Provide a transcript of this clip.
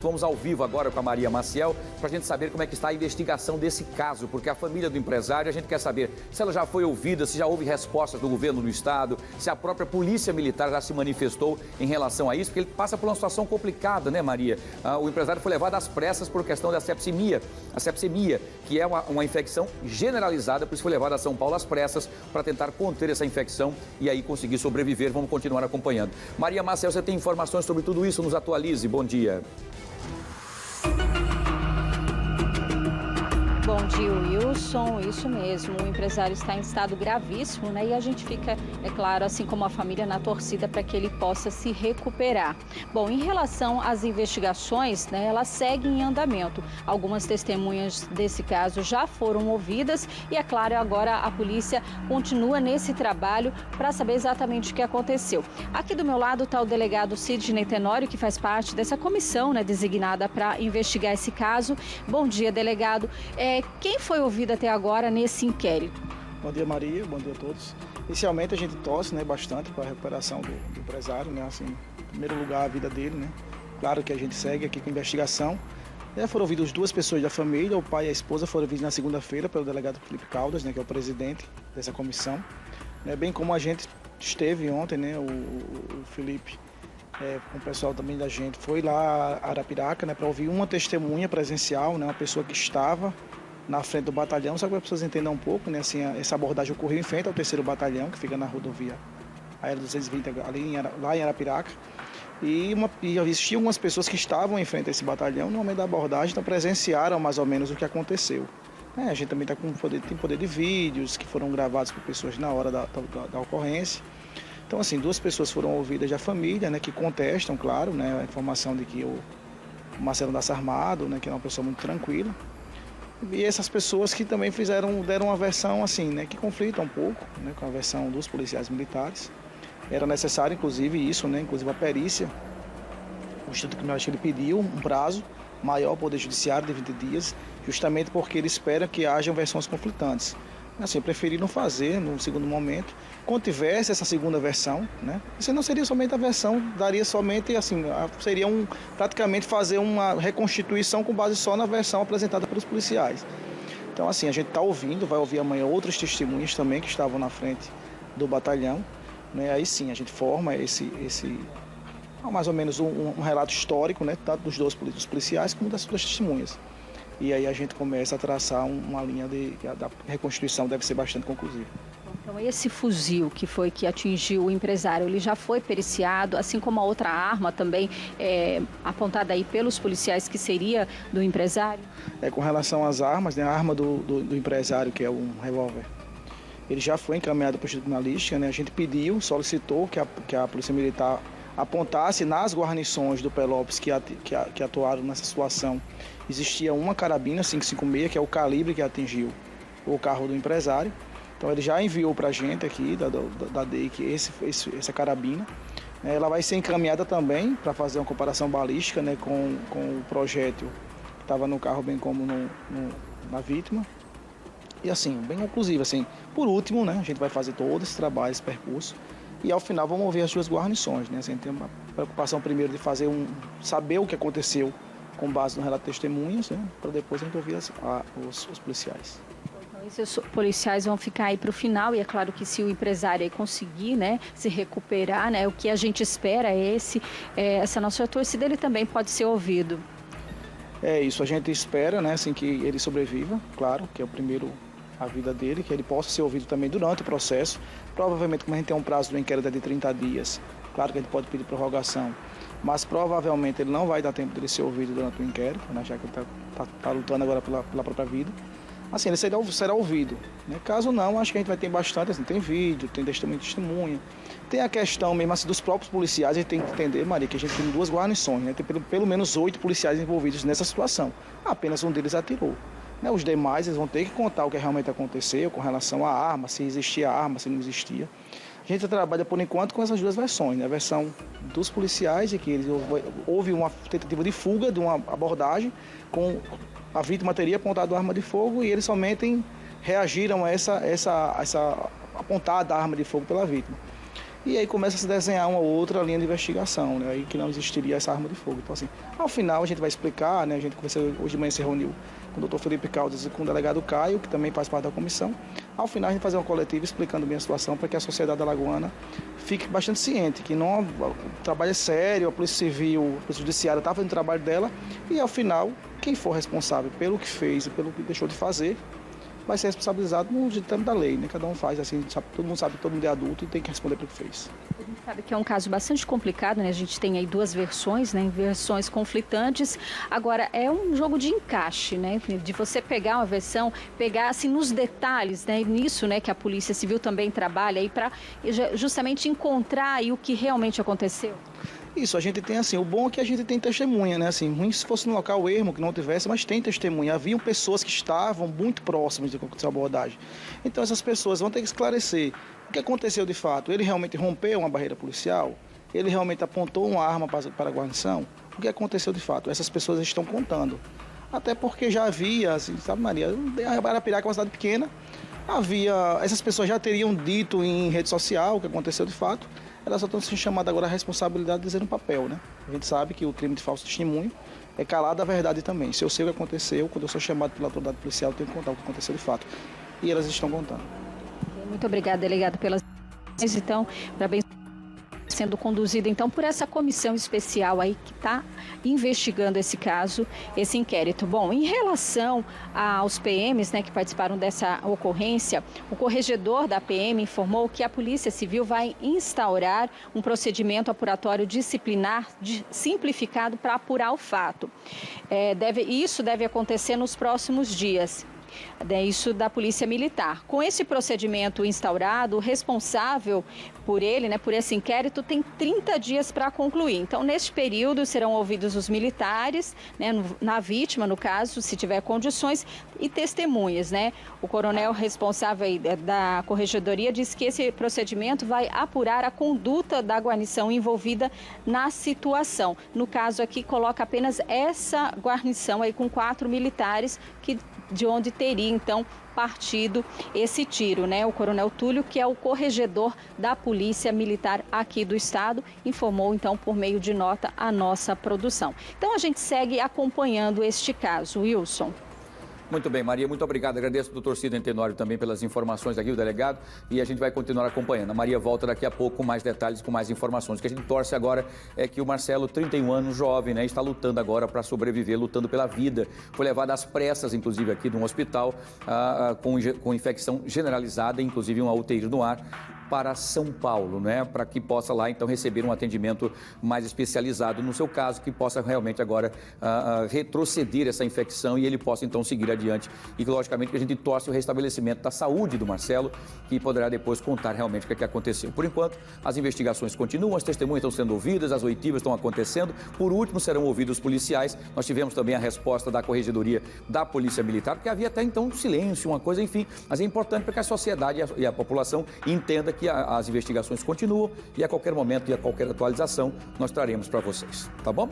Vamos ao vivo agora com a Maria Maciel para a gente saber como é que está a investigação desse caso, porque a família do empresário, a gente quer saber se ela já foi ouvida, se já houve respostas do governo do estado, se a própria polícia militar já se manifestou em relação a isso, porque ele passa por uma situação complicada, né, Maria? O empresário foi levado às pressas por questão da sepsemia, que é uma infecção generalizada, por isso foi levado a São Paulo às pressas para tentar conter essa infecção e aí conseguir sobreviver. Vamos continuar acompanhando. Maria Maciel, você tem informações sobre tudo isso? Nos atualize. Bom dia. Bom dia, Wilson. Isso mesmo, o empresário está em estado gravíssimo, né? E a gente fica, é claro, assim como a família, na torcida para que ele possa se recuperar. Bom, em relação às investigações, né, elas seguem em andamento. Algumas testemunhas desse caso já foram ouvidas e, é claro, agora a polícia continua nesse trabalho para saber exatamente o que aconteceu. Aqui do meu lado está o delegado Sidney Tenório, que faz parte dessa comissão, né, designada para investigar esse caso. Bom dia, delegado. Quem foi ouvido até agora nesse inquérito? Bom dia, Maria. Bom dia a todos. Inicialmente a gente torce, né, bastante para a recuperação do empresário, né, assim, em primeiro lugar a vida dele, né. Claro que a gente segue aqui com a investigação. Já foram ouvidas duas pessoas da família, o pai e a esposa foram ouvidos na segunda-feira pelo delegado Felipe Caldas, né, que é o presidente dessa comissão, né, bem como a gente esteve ontem, né, o Felipe, com o pessoal também da gente, foi lá a Arapiraca, né, para ouvir uma testemunha presencial, né, uma pessoa que estava na frente do batalhão, só para as pessoas entenderem um pouco, né, assim, essa abordagem ocorreu em frente ao 3º Batalhão, que fica na rodovia aérea 220, lá em Arapiraca, e existiam algumas pessoas que estavam em frente a esse batalhão no momento da abordagem, então presenciaram mais ou menos o que aconteceu. A gente também tem poder de vídeos que foram gravados por pessoas na hora da ocorrência. Então, assim, duas pessoas foram ouvidas da família, né, que contestam, claro, né, a informação de que o Marcelo nasce armado, né, que é uma pessoa muito tranquila. E essas pessoas que também deram uma versão assim, né, que conflita um pouco, né, com a versão dos policiais militares. Era necessário, inclusive, isso, né, inclusive a perícia. O Instituto Criminalístico ele pediu um prazo maior ao Poder Judiciário de 20 dias, justamente porque ele espera que hajam versões conflitantes. Assim, preferiram fazer no segundo momento. Quando tivesse essa segunda versão, né, isso não seria somente a versão, daria somente, assim, seria praticamente fazer uma reconstituição com base só na versão apresentada pelos policiais. Então, assim, a gente está ouvindo, vai ouvir amanhã outras testemunhas também que estavam na frente do batalhão, né, aí sim, a gente forma mais ou menos um relato histórico, né, tanto dos policiais como das suas testemunhas. E aí a gente começa a traçar uma linha da reconstituição, deve ser bastante conclusiva. Então, esse fuzil que atingiu o empresário, ele já foi periciado, assim como a outra arma também apontada aí pelos policiais, que seria do empresário? Com relação às armas, né, a arma do empresário, que é um revólver, ele já foi encaminhado para o Instituto Criminalístico, né, a gente solicitou que a Polícia Militar apontasse nas guarnições do Pelópolis que atuaram nessa situação. Existia uma carabina 556, que é o calibre que atingiu o carro do empresário. Então ele já enviou para a gente aqui, da DEIC, essa carabina. Ela vai ser encaminhada também para fazer uma comparação balística, né, com o projétil que estava no carro, bem como na vítima. E assim, bem conclusivo. Assim, por último, né, a gente vai fazer todo esse trabalho, esse percurso. E ao final vamos ouvir as duas guarnições, né? A gente tem uma preocupação primeiro de saber o que aconteceu com base no relato de testemunhas, né? Para depois a gente ouvir os policiais. Então, esses policiais vão ficar aí para o final, e é claro que se o empresário aí conseguir, né, se recuperar, né, o que a gente espera essa nossa torcida, ele também pode ser ouvido. Isso, a gente espera, né, assim, que ele sobreviva, claro, que é o primeiro a vida dele, que ele possa ser ouvido também durante o processo. Provavelmente, como a gente tem um prazo do inquérito de 30 dias, claro que a gente pode pedir prorrogação, mas provavelmente ele não vai dar tempo dele ser ouvido durante o inquérito, né, já que ele está lutando agora pela própria vida. Assim, ele será ouvido, né? Caso não, acho que a gente vai ter bastante, assim, tem vídeo, tem testemunha. Tem a questão mesmo assim, dos próprios policiais, a gente tem que entender, Maria, que a gente tem duas guarnições, né? Tem pelo menos 8 policiais envolvidos nessa situação. Apenas um deles atirou. Os demais eles vão ter que contar o que realmente aconteceu com relação à arma, se existia arma, se não existia. A gente trabalha, por enquanto, com essas duas versões, né? A versão dos policiais, de que houve uma tentativa de fuga, de uma abordagem, com a vítima teria apontado a arma de fogo e eles somente reagiram a essa apontada arma de fogo pela vítima. E aí começa a se desenhar uma outra linha de investigação, né? Aí que não existiria essa arma de fogo. Então, assim, ao final a gente vai explicar, né? A gente conversou, hoje de manhã se reuniu com o doutor Felipe Caldas e com o delegado Caio, que também faz parte da comissão. Ao final a gente vai fazer uma coletiva explicando bem a situação para que a sociedade alagoana fique bastante ciente, que não, o trabalho é sério, a Polícia Civil, a Polícia Judiciária está fazendo o trabalho dela e, ao final, quem for responsável pelo que fez e pelo que deixou de fazer, vai ser responsabilizado no ditame da lei, né? Cada um faz assim, todo mundo sabe que todo mundo é adulto e tem que responder pelo que fez. A gente sabe que é um caso bastante complicado, né? A gente tem aí duas versões, né? Versões conflitantes. Agora, é um jogo de encaixe, né? De você pegar uma versão, pegar assim nos detalhes, né? Nisso, né? Que a Polícia Civil também trabalha aí para justamente encontrar aí o que realmente aconteceu. Isso, a gente tem assim, o bom é que a gente tem testemunha, né? Assim, ruim se fosse no local ermo, que não tivesse, mas tem testemunha. Haviam pessoas que estavam muito próximas de acontecer a abordagem. Então essas pessoas vão ter que esclarecer o que aconteceu de fato. Ele realmente rompeu uma barreira policial? Ele realmente apontou uma arma para a guarnição? O que aconteceu de fato? Essas pessoas estão contando. Até porque já havia, assim, sabe, Maria, Arapiraca é uma cidade pequena, essas pessoas já teriam dito em rede social o que aconteceu de fato. Elas só estão sendo chamadas agora a responsabilidade de dizer no papel, né? A gente sabe que o crime de falso testemunho é calado a verdade também. Se eu sei o que aconteceu, quando eu sou chamado pela autoridade policial, eu tenho que contar o que aconteceu de fato. E elas estão contando. Muito obrigada, delegado, pelas... Então, parabéns sendo conduzido então por essa comissão especial aí que está investigando esse caso, esse inquérito. Bom, em relação aos PMs, né, que participaram dessa ocorrência, o corregedor da PM informou que a Polícia Civil vai instaurar um procedimento apuratório disciplinar simplificado para apurar o fato. Isso deve acontecer nos próximos dias. Isso da Polícia Militar. Com esse procedimento instaurado, o responsável por ele, né, por esse inquérito, tem 30 dias para concluir. Então, neste período, serão ouvidos os militares, né, na vítima, no caso, se tiver condições, e testemunhas, né? O coronel responsável aí da corregedoria disse que esse procedimento vai apurar a conduta da guarnição envolvida na situação. No caso aqui, coloca apenas essa guarnição aí com 4 militares de onde teria, então, partido esse tiro, né? O coronel Túlio, que é o corregedor da Polícia Militar aqui do estado, informou, então, por meio de nota, a nossa produção. Então, a gente segue acompanhando este caso. Wilson. Muito bem, Maria, muito obrigado. Agradeço ao doutor Sidney Tenório também pelas informações aqui, o delegado, e a gente vai continuar acompanhando. A Maria volta daqui a pouco com mais detalhes, com mais informações. O que a gente torce agora é que o Marcelo, 31 anos, jovem, né, está lutando agora para sobreviver, lutando pela vida. Foi levado às pressas, inclusive, aqui de um hospital com infecção generalizada, inclusive uma UTI no ar, para São Paulo, né? Para que possa lá, então, receber um atendimento mais especializado no seu caso, que possa realmente agora retroceder essa infecção e ele possa, então, seguir adiante. E, logicamente, que a gente torce o restabelecimento da saúde do Marcelo, que poderá depois contar realmente o que aconteceu. Por enquanto, as investigações continuam, as testemunhas estão sendo ouvidas, as oitivas estão acontecendo. Por último, serão ouvidos os policiais. Nós tivemos também a resposta da Corregedoria da Polícia Militar, porque havia até então um silêncio, uma coisa, enfim. Mas é importante para que a sociedade e a população entenda que as investigações continuam e a qualquer momento e a qualquer atualização nós traremos para vocês, tá bom?